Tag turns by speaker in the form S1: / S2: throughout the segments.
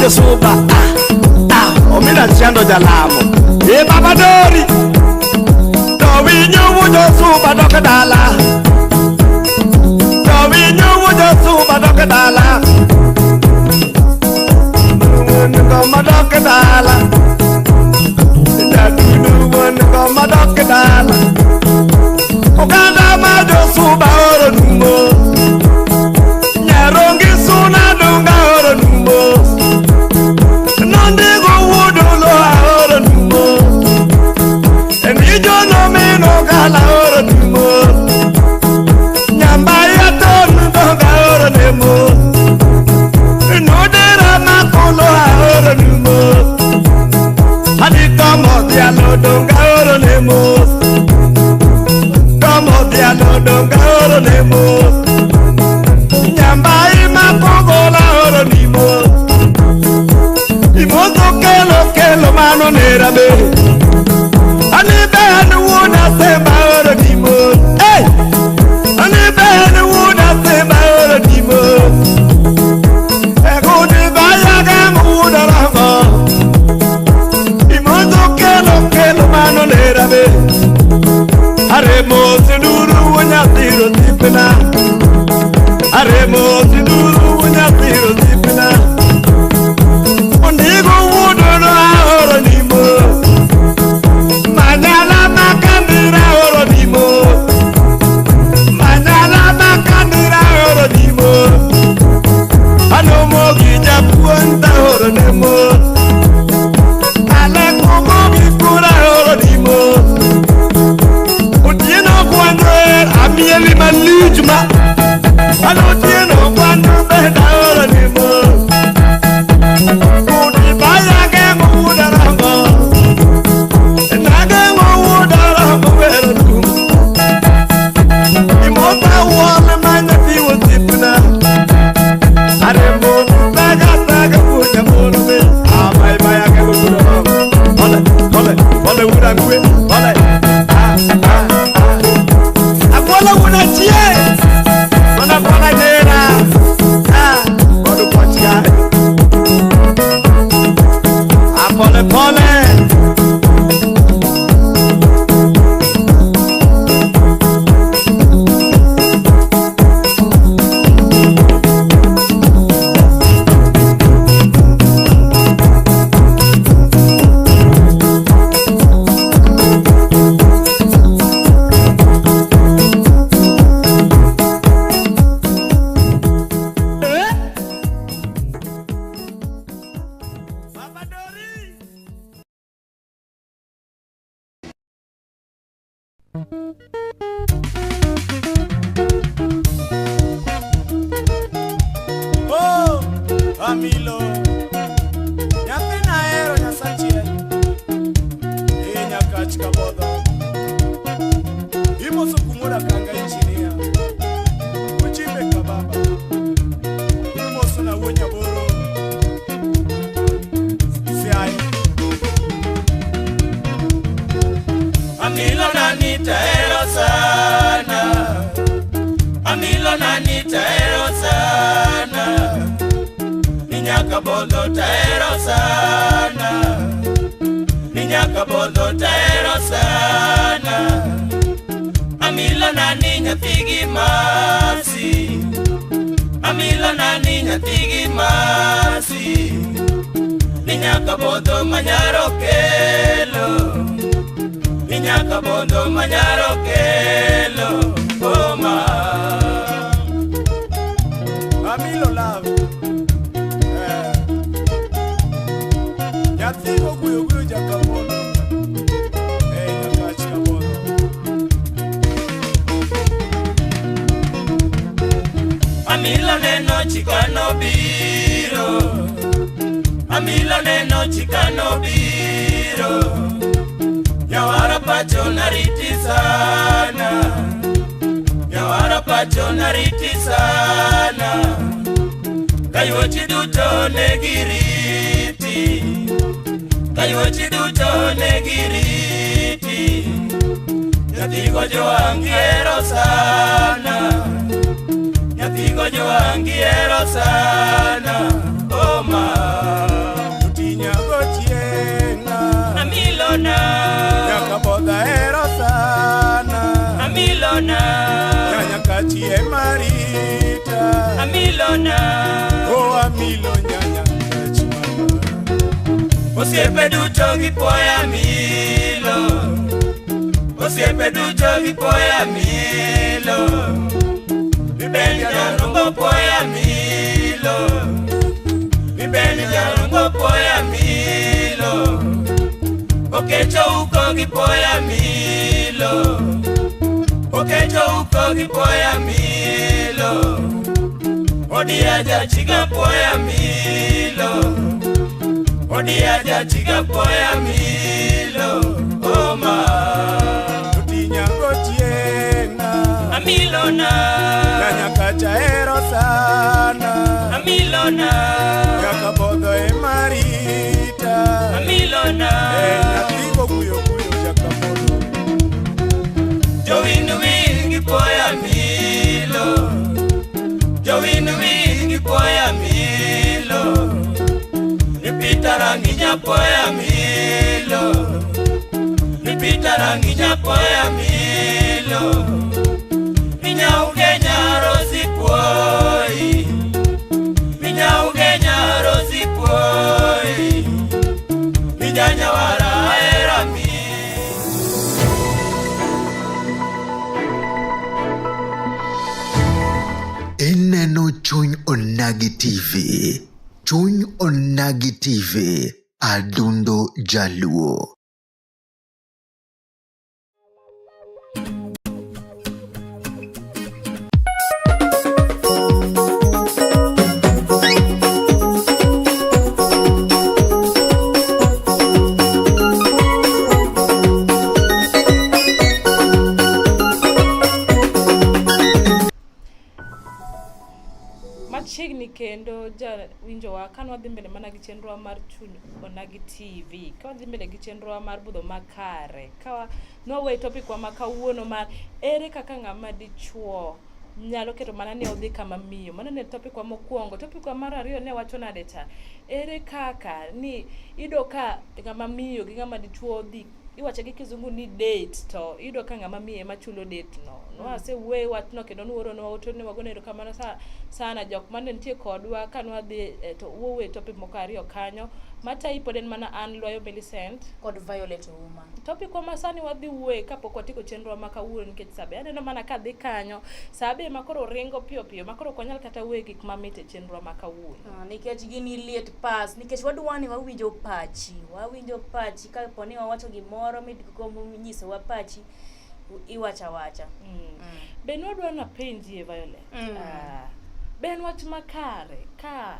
S1: Josuba omina chando jalamo e baba dori do winyo Josuba dokedala do winyo Josuba dokedala go madokedala dadu go madokedala okanda ma Josuba oro numo nyarongi suna dunga oro numo nondigo wudulo oro numo emijo no mino gala oro numo nyamba ya tonu dunga oro numo nodera makulo oro numo hadi tomo dialo dunga oro numo tomo dialo dunga oro numo nyamba ima pogola oro numo imoto kelo mano nera be ani be anu wona semba oro numo hey ani be anu wona semba oro numo ego de vaya ga muda rango imoto kelo mano nera be aremo siduru wonya tiro tipena aremo siduru wonya tiro tipena ondigo wudono oro nimo manala makandira oro nimo manala makandira oro nimo anomo gija puanta oro nimo ale komo bikura oro nimo utieno kwando amieli malijuma alo tieno kwando beda oro nimo udi baya ke muda rango nage muda rango wero dum imota wala manya piwo tipna aremo taga puja morbe amai baya ke muda ole uda ngwe ole akola una tie ona kola nera odu kwatia pole oh amilo yapina ero na sanchie enya kachika bodo imo sukumura kanga injinia uchimbe kababa imo suna wonya boro siai amilo nani taero sana amilo nani taero sana ninyaka bodo taero sana ninyaka bodo taero sana amilo nani nyatigi masi amilo nani nyatigi masi ninyaka bodo manyaro kelo ninyaka bodo manyaro kelo oma amilo love nyathigo guyo jakabodo nyakachika bodo amilo neno chikano biro amilo neno chikano biro Yawara pacho nariti sana Yawara pacho nariti sana Kaiwachi duto negiriti Kaiwachi duto negiriti Yatigo jo angiero sana Yatigo yo angiero sana, oh ma. Otinya gotiena
S2: Amilona
S1: Nyaka boda ero sana
S2: Amilona
S1: Nyaka chie marita
S2: Amilona
S1: Oh amilo nyanya kachimama
S2: Osiepe duto gipoya milo Osiepe duto gipoya milo Bibeni jarungo poya milo Bibeni jarungo poya milo Okecho uko gipoya milo Okecho uko gipoya milo Odiaja chiga poya milo Odiaja chiga poya milo Oma
S1: Otinya gotiena
S2: Amilona
S1: Nyaka chaero sana
S2: Amilona
S1: Nyaka bodo marita
S2: Amilona
S1: Nyatiko kuyo chaka bodo
S2: Jowinu wingi poya milo Jowinu wingi poya milo Nipita rangi nyapoya milo Nipita rangi nyapoya milo Minyauge nyarosi poi Minyauge nyarosi poi Minyanya wara era mi
S3: Ineno Chuny Onagi TV. Chuny Onagi TV. Adundo Jaluo.
S4: Machiegni kendo winjowa ka wadhi mbele mana gi chenro mar Chuny Onagi TV. Ka wadhi mbele gi chenro mar budho makare. Ka nowe topic wa makawuono mar ere kaka ng'ama dichuo nyalo keto mana ni odhi kama miyo. Mano ne topic wa mokwongo. Topic wa mar ariyo ne wacho nade cha. Ere kaka ni ido ka ng'ama miyo gi ng'ama dichuo dhi iwache gi kizungu ni date to ido ka ng'ama miyo ema chulo date no. Nwase we watno kendo nuoro no oto ne wagone kamano sana jok mane nitie kodwa ka nwadhi to wowe topic moko ariyo kanyo mata ipoden mana an Loyo Millicent
S5: kod Violet Ouma.
S4: Topic wa masani wadhi wuoye kapok watiko chenro makawuono nikech sabe aneno mana ka dhi kanyo sabe makoro ringo piyo piyo makoro konyal kata wuoye gik mamit e chenro makawuono.
S5: Nikech gini liet pas nikech wadwani wawinjo pachi ka poni wawacho gimoro midikomo nyiso wa pachi iwacha wacha.
S4: Ben wadwa na penji Violet. Ben wach makare ka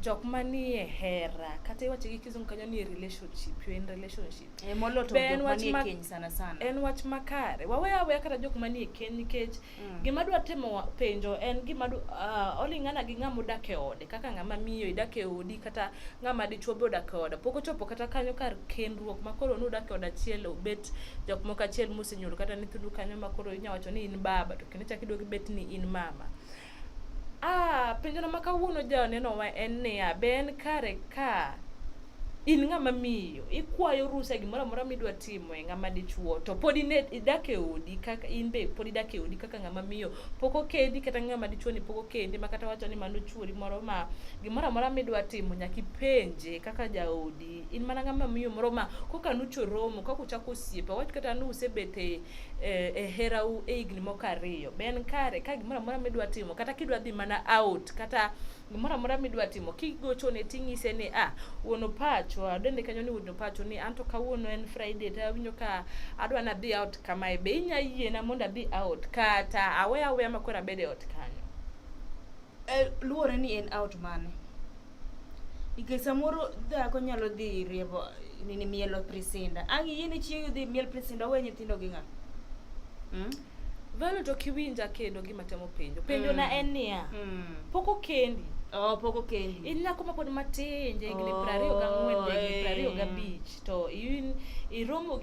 S4: jok manie hera kata iwache gi kizungu kanyo ni relationship, you in relationship.
S5: Moloto jok manie keny sana.
S4: En wach makare. Waweya kata jok manie keny nikech gima dwa temo penjo en gima olingana gi ng'ama odak e ode kaka ng'ama miyo idak e odi kata ng'ama dichuo be odak e ode. Pok ochopo kata kanyo kar kendruok makoro nudak e ode achiel obet jok moko achiel mosenyuol kata nyithindu kanyo makoro inyawacho ni in baba to kendo chak idwog bet ni in mama. Penjo na makawuono neno wa en niya ben kare ka in ng'ama miyo ikwayo rusa gimoro amora midwa timo e ng'ama dichuo to pod idak e odi kaka in be pod idak e odi kaka ng'ama miyo pok okendi kata ng'ama dichuo ni pok okendi makata wacho ni mano chuori moro ma gimoro amora midwa timo nyaka ipenje kaka jaodi in mana ng'ama miyo moro ma koka nucho romo kaka uchako osiepe wach kata nu usebete hera u e igni moko ariyo ben kare ka gimoro amora midwa timo kata kidwa dhi mana out kata gimoro amora midwa timo kigocho ne tingise ni wuono pacho adende kanyo ni wuono pacho ni anto kawuono en Friday ta winjo ka adwa na dhi out kama be inya yie na mondo adhi out kata aweya makora bede out kanyo.
S5: Luore ni en out mane nikech samoro dhako nyalo dhi riebo nini mielo Prisinda yie ni chieng' dhi miel Prisinda we nyithindo gi ng'a
S4: Velo to kiwinja kendo gima temo penjo na en niya pok okendi
S5: pok okendi
S4: in nyako mapod matin jahigni 24 jahigni 25 to in iromo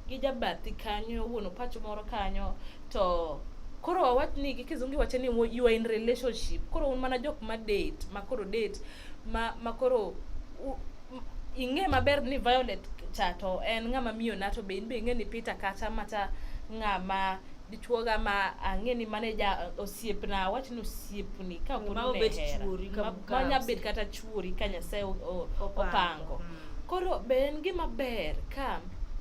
S4: gi jabathi kanyo wuono pacho moro kanyo to koro wawach ni kizungu wache ni you are in relationship koro un mana jok ma date makoro ing'e maber ni Violet cha to en ng'ama miyo na to be ing'e ni Peter kata mata ng'ama dichuoga ma ang'e ni maneja osiepna wach ni osiepni ka
S5: ma obet chuori
S4: manya bet kata chuori ka Nyasaye opango. Koro be en gima ber ka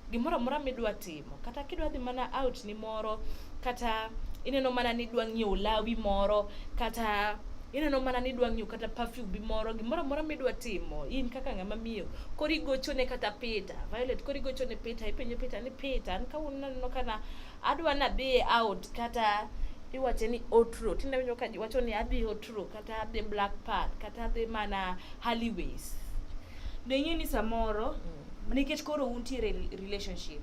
S4: gimoro amora midwa timo kata kidwa dhi mana out ni moro kata ineno mana ni dwa ng'iewo lawi moro kata ineno mana ni dwa ng'iewo kata perfume moro gimoro amora midwa timo in kaka ng'ama miyo koro igochone kata Peter Violet koro igochone Peter ipenjo Peter ni Peter an kawuono naneno kana adwa nadhi out kata iwache ni Otro tinde winjo ka wacho ni adhi Otro kata adhi Black Park kata adhi mana Halliways.
S5: Deng'e ni samoro nikech koro untiere relationship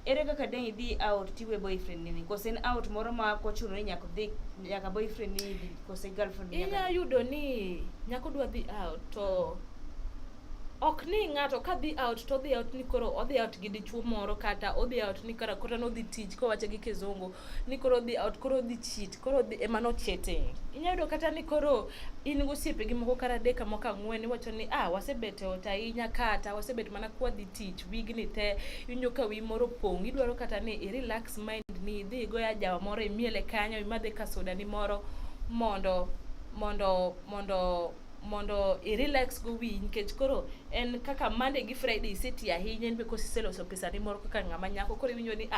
S5: ere kaka den idhi out tiwe boyfriend nini kose en out moro ma kochuno ni nyaka boyfriend ni kose girlfriend ni
S4: inya yudo ni nyako dwa dhi out to ok ni ng'ato ka dhi out to dhi out ni koro odhi out gi dichuo moro kata odhi out ni kara kota no dhi tich ko wache gi kizungu ni koro dhi out koro dhi cheat koro dhi emano cheating. Inya yudo kata ni koro in go siepe gi moko kara deka moko ang'wen iwacho ni wasebet ot ahinya kata wasebet mana kwa dhi tich wigni te inyo ka wi moro pong idwaro kata ni i relax mind ni dhi go ya jawa moro imiele kanyo imadhe ka soda ni moro mondo i relax go wi nikech koro en kaka Monday gi Friday iseti ahinya inbe kosiseloso pesa ni moro kaka ng'ama nyako koro iwinjo ni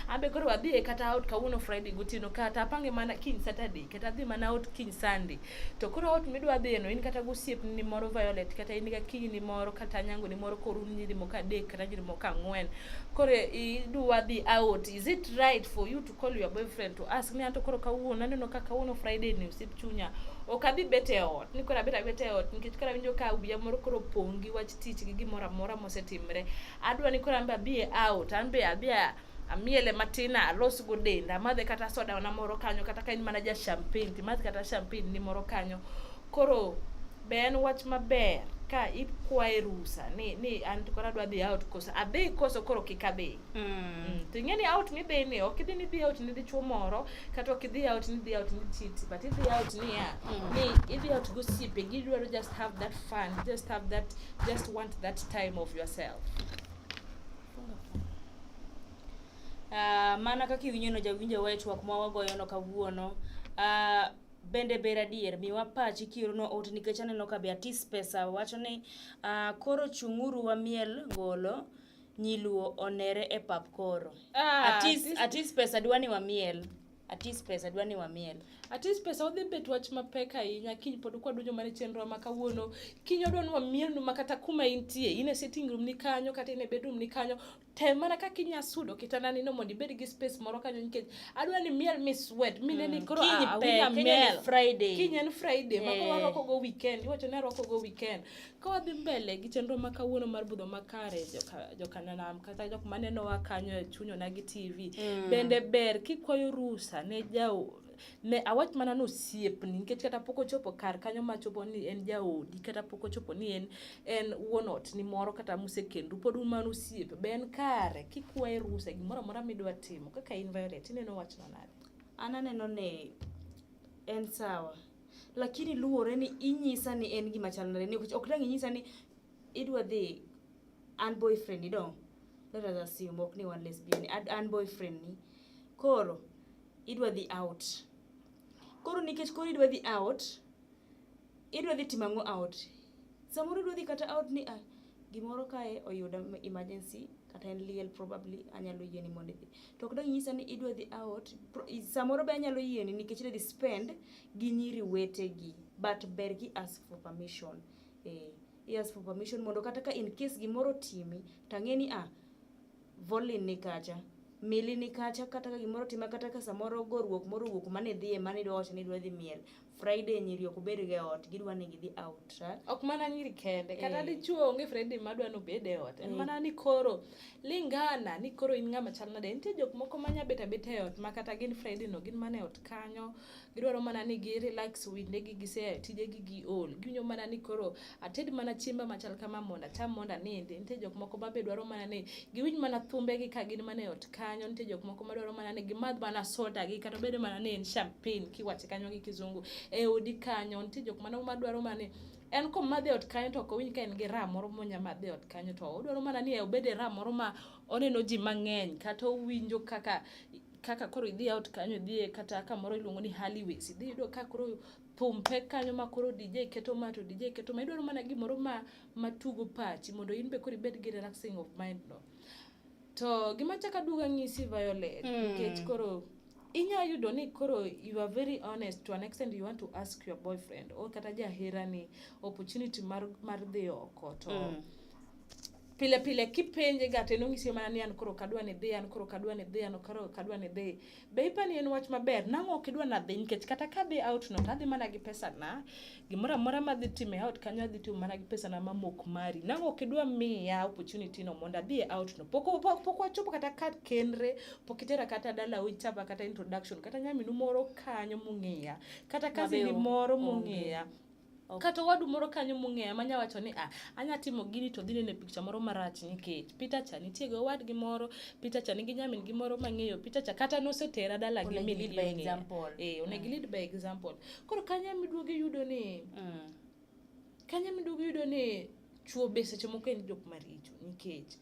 S4: ambe koro adhi kata out kawuono Friday gotieno kata apange mana kiny Saturday kata adhi mana out kiny Sunday to koro out midwa dhi no in kata gosiep ni moro Violet kata in ga kiny ni moro kata nyango ni moro koro nyiri moko adek kata nyiri moko ang'wen koro idwa dhi out. Is it right for you to call your boyfriend to ask ni anto koro kawuono aneno kaka kawuono Friday ni osiep chunya ok adhi bete ot ni koro bete ot nikech kara winjo ka wiya moro koro pongi wach tich gi gimoro amora mosetimre adwa ni koro ambe abi out ambe abi amiele matina alos go denda madhe kata soda na moro kanyo kata ka in mana ja champagne timadh kata champagne ni moro kanyo koro ben wach maber ka ikwae rusa ni an to kora dwa dhi out koso adhi koso koro kikadhi to ng'eni out ni dhi ni ok idhi ni dhi out ni dhi chuo moro kata ok idhi out ni cheat but idhi out ni idhi out go siepe gi dwaro just have that fun just want that time of yourself.
S5: Mana kaka iwinjo no jawinjo wechwak ma wagoyo no kawuono bende ber adier miwa pachi kirono ot nikech aneno ka be Atis Pesa wacho ni koro chung'uru wa miel ngolo nyiluo onere e pap koro. Atis Pesa dwani wa miel. Atis Pesa odhi bet wach mapek ahinya kiny pod kwadonjo mane chenro ma kawuono kiny odwa miel no makata kuma intie in e sitting room ni kanyo kata in e bedroom ni kanyo tem mana ka kinya sudo kitanda ni no mondo ibed gi space moro kanyo nikech adwa ni miel mi sweat mine ni koro kiny
S4: Friday ma koro warwako go weekend iwacho ni arwako go weekend ka wadhi mbele gi chenro ma kawuono mar budho makare jokananam kata jok maneno wa kanyo e chunyo na gi TV bende ber kikwayo rusa ne jao ne awach mana no siepni nikech kata poko chopo kar kanyo machopo ni en jaodi kata poko chopo ni en wuonot ni moro kata musekendu pod un mano siep ben kare kikwae rusa gimoro amora midwa timo kaka in Violet ineno wach nade?
S5: Ananeno ne en sawa lakini luore ni inyisa ni en gima chalnare ni ok dang inyisa ni idwa dhi an boyfriend ni do let us assume ok ni one lesbian an boyfriend ni koro idwa dhi out koro nikech koro idwa dhi out idwa dhi timango out samoro idwa dhi kata out ni gimoro kae oyuda emergency kata en liel probably anyalo yieni mondo dhi to ok dang nyisa ni idwa dhi out samoro be anyalo yieni nikech idwa dhi spend gi nyiri wetegi but ber gi ask for permission ask for permission mondo kata ka in case gimoro timi tang'eni Volin ni kacha mili ni kacha kata ka gimoro tima kata ka samoro goruok moro wuok mane dhie mane idwa wacho ni idwa dhi miel Friday nyiri ok bed ge ot gidwa ni gidhi out
S4: ok mana nyiri kende kata dichuo onge Friday madwa no bed e ot en mana ni koro lingana ni koro in ng'ama chal nade nitie jok moko manya bet e ot ma kata gin Friday no gin mana e ot kanyo gidwaro mana ni gi relax winde gi gise tije gi ol ginyo mana ni koro ated mana chiemba machal kama monda cham monda ninde nitie jok moko ba be dwaro mana ni giwinj mana thumbe gi ka gin mana e ot kanyo nitie jok moko madwaro mana ni gimadh mana soda gi kata bed mana ni en champagne kiwache kanyo gi kizungu e odi kanyo nitie jok mano madwaro mana en komadhi ot kanyo to ok owinj ka en gi raha moro monya madhi ot kanyo to odwaro mana ni obede raha moro ma oneno ji mang'eny kata owinjo kaka koro idhi out kanyo idhi kata kamoro iluongo ni Halliways idhi yudo ka koro thum pek kanyo ma koro DJ keto ma to DJ keto ma idwaro mana gimoro matugo pachi mondo in be koro ibed gi relaxing of mind no. To gima chaka duga ng'isi Violet nikech koro inya yudo ni koro you are very honest to an extent you want to ask your boyfriend o kata jahera ni opportunity mar dhi oko to pile pile kipenje ga teno ng'isi mana ni an koro kadwa ni dhi an koro kadwa ni dhi an koro kadwa ni dhi be ipani en wach maber nang'o ok idwa na dhi nikech kata ka dhi out no tadhi mana gi pesa na gimoro amora ma dhi time out kanyo adhi timo mana gi pesa na mamok mari nang'o ok idwa miya opportunity no mondo adhi out no pok wachopo kata kad kenre pok itera kata dala wichapa kata introduction kata nyaminu moro kanyo mung'iya kata kazi ni moro mung'iya kata wadu moro kanyo mung'eya manya wacho ni anya timo gini to dhine ne picture moro marach nikech Peter cha nitie go wad gi moro Peter cha nigi nyamin gi moro mang'eyo Peter cha kata nosetera dala gi min lead by example onegi lead by example koro kanya miduogi yudo ni chuo be seche moko en jok maricho nikech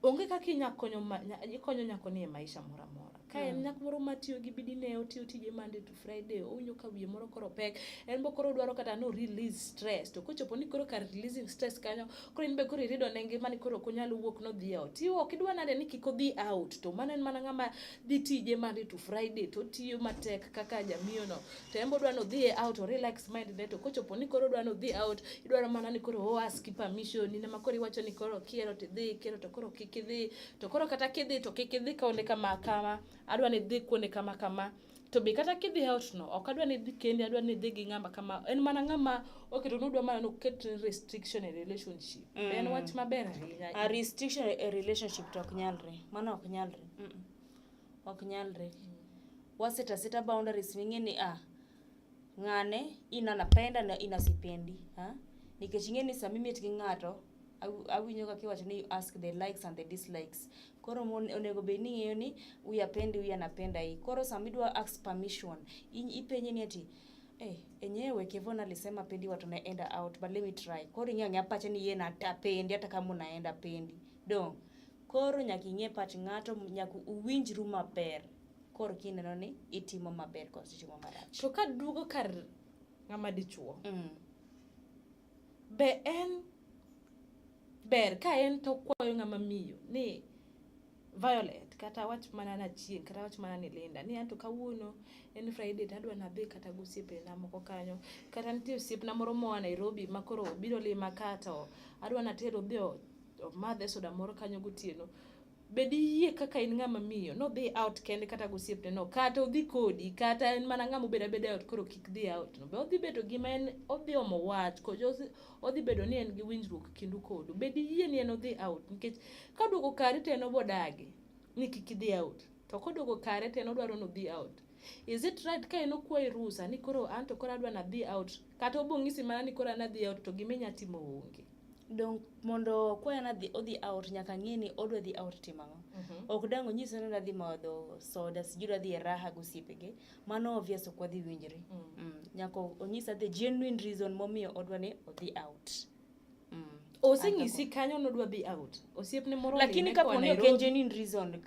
S4: onge kaka ikonyo nyako ni e maisha moro amora ka en nyako moro matiyo gi bidine otiyo tije Monday to Friday owinjo ka wiye moro koro pek en bo koro dwaro kata no release stress to kochopo ni koro kar releasing stress kanyo koro in be koro irido ne ngima ni koro kunyalo wuok no dhi out tiwo ok idwa nade ni kiko dhi out to mano en mana ng'ama dhi tije Monday to Friday to tiyo matek kaka jamiyo no to en bo dwa no dhi out to relax mind ne to kochopo ni koro dwa no dhi out idwaro mana ni koro ask permission ni ma koro iwacho ni koro kiero to dhi kiero to koro kikidhi to koro kata kidhi to kikidhi kaonde kama adwa ni dhi kuonde kama to be kata kidhi out no ok adwa ni dhi kendi adwa ni dhi gi ng'ama kama en mana ng'ama oketo nudwa mana no ket restriction e relationship en wach maber ahinya
S5: a restriction e relationship to ok nyalre mano ok nyalre ok nyalre waseta boundaries wingeni ng'ane ina napenda na ina sipendi nikech ingeni sa mimi gi ng'ato awinjo ka kiwacho ni you ask the likes and the dislikes koro onego be ni ng'eyo ni uyapendi uyanapenda hii koro sama idwa ask permission ipenye ni ati enyewe Kevona alisema pendi watu naenda out but let me try koro ing'e pacha ni yeye natapendi hata kama unaenda pendi dong koro nyaka ing'e pach ng'ato nyaka uwinjru maber koro kineno ni itimo maber koro itimo marach
S4: to ka duogo kar ng'ama dichuo be en ber ka en to kwayo ng'ama miyo ni Violet kata wach mana na chieng kata wach mana ni Linda ni anto kawuono en Friday tadwa na dhi kata gosiepe na moko kanyo kata nitie osiep na moro moa Nairobi makoro biro lima kata adwa na tero dhi madhe soda moro kanyo gotieno bedi yie kaka in ng'ama miyo no dhi out kende kata gosiepne no kata odhi kodi kata en mana ng'ama beda out koro kik dhi out no be odhi bedo gima en odhi omo wach ko odhi bedo ni en gi winjruok kindu kodu bedi yie ni en odhi out nikech ka duogo kare te no bodagi ni kik dhi out to koduogo kare te no dwaro no dhi out is it right ka en okwayi rusa ni koro anto koro adwa na dhi out kata obong'isi mana ni koro na dhi out to giminya timo onge
S5: donc mondo kwayana odhi out nyaka ng'e ni odwa dhi out timang'o ok dango nyise ni odhi modho soda sijui odhi raha gosiepege mano obvious ok wadhi winjre nyaka onyisa the genuine reason momiyo odwa ni odhi out
S4: oseng'isi kanyo nodwa dhi out osiepne moro
S5: lakini kaponi ok en genuine reason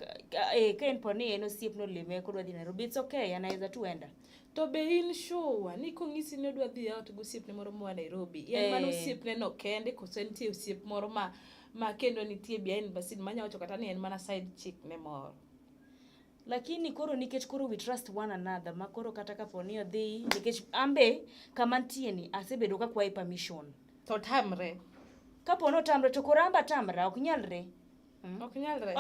S5: ka en poni en osiepne olime kodwa dhi Nairobi it's okay anaweza tu enda
S4: to be in sure ni kong'isi ni odwa dhi out gosiepne moro moa Nairobi en mano osiepne no kende koso nitie osiep moro ma kendo nitie behind the scene manya wacho kata ni en mana side chick ne moro
S5: lakini koro nikech koro we trust one another ma koro kata kaponi odhi nikech ambe kama nitie ni asebedo ka kwayi permission
S4: to tamre
S5: kapono tamre to koramba tamra ok nyalre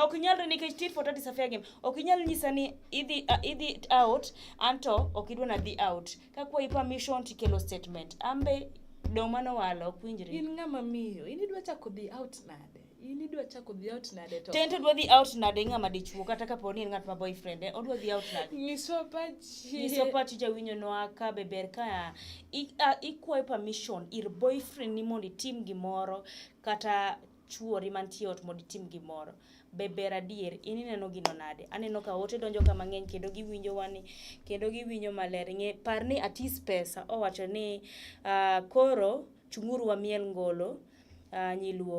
S5: ok nyalre nikech tit for tat is a fair game ok nyal nyisa ni idhi out anto ok idwa na dhi out ka kwayi permission tikelo statement ambe dong mano walo ok winjre
S4: in ng'ama miyo in idwa chako dhi out nade to
S5: tento dwa dhi out nade ng'ama dichuo kata kaponi en ng'at ma boyfriend odwa dhi out nade nyiso pachi jawinyo no aka beber ka ikwayo permission ir boyfriend ni mondo itim gimoro kata chuori mantie ot mondo itim gimoro beber adier ineno gino nade aneno ka ote donjo kama ng'eny kendo giwinjo wani kendo giwinjo maler ng'e parni atis pesa owacho ni koro chunguru wamiel ngolo nyiluo